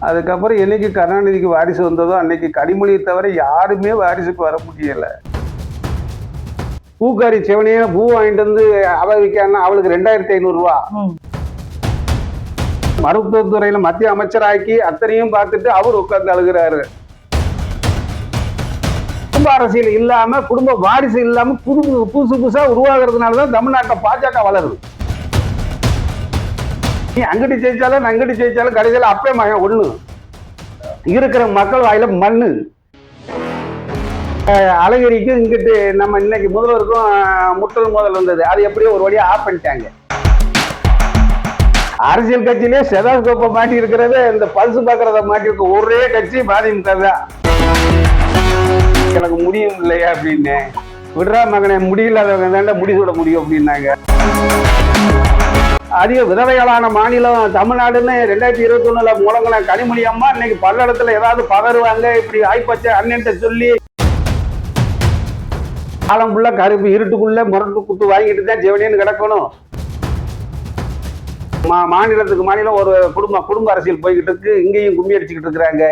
அதுக்கப்புறம் என்னைக்கு கருணாநிதிக்கு வாரிசு வந்ததோ அன்னைக்கு கனிமொழியை தவிர யாருமே வாரிசுக்கு வர முடியல. பூக்காரி செவனையா பூ வாங்கிட்டு வந்து அவ விற்கான்னா அவளுக்கு 2500 ரூபா. மருத்துவத்துறையில மத்திய அமைச்சராக்கி அத்தனையும் பார்த்துட்டு அவர் உட்கார்ந்து அழுகிறாரு. குடும்ப அரசியல் இல்லாம குடும்ப வாரிசு இல்லாம புதுசு புதுசா உருவாகிறதுனாலதான் தமிழ்நாட்டை பாஜக வளருது. நீ அங்கிட்டு ஜெயிச்சாலும் அங்கிட்டு ஜெயிச்சாலும் கடைசியில் அப்பே மகன் ஒண்ணு இருக்கிற மக்கள் வாயில மண்ணு. அழகிரிக்கும் இங்கிட்டு நம்ம இன்னைக்கு முதல்வருக்கும் முட்டல் மோதல் வந்தது, அது எப்படியோ ஒரு வழியா ஆஃப் பண்ணிட்டாங்க. அரசியல் கட்சியிலே செதாஸ்கோப்பை மாட்டி இருக்கிறது இந்த பல்சு பாக்குறத மாட்டி இருக்க ஒரே கட்சி மதிமுக தான். எனக்கு முடியும் இல்லையா அப்படின்னு விடுறா மகனை, முடியலாதவங்க தாண்ட முடிசூட முடியும் அப்படின்னாங்க. அதிக விதவைகளான மாநிலம் தமிழ்நாடுன்னு 2021 முழங்கின கனிமொழி அம்மா இன்னைக்கு பல்லடத்துல ஏதாவது பதறுவாங்க இப்படி ஆய்ப்பச்ச அண்ணன்ட்ட சொல்லி காலம் ஃபுல்லா கருப்பு இருட்டுக்குள்ள முரட்டு குத்து வாங்கிட்டு தான் ஜெவனின்னு கிடக்கணும். மாநிலத்துக்கு மாநிலம் ஒரு குடும்ப அரசியல் போய்கிட்டு இருக்கு. இங்கேயும் கும்மி அடிச்சுக்கிட்டு இருக்கிறாங்க.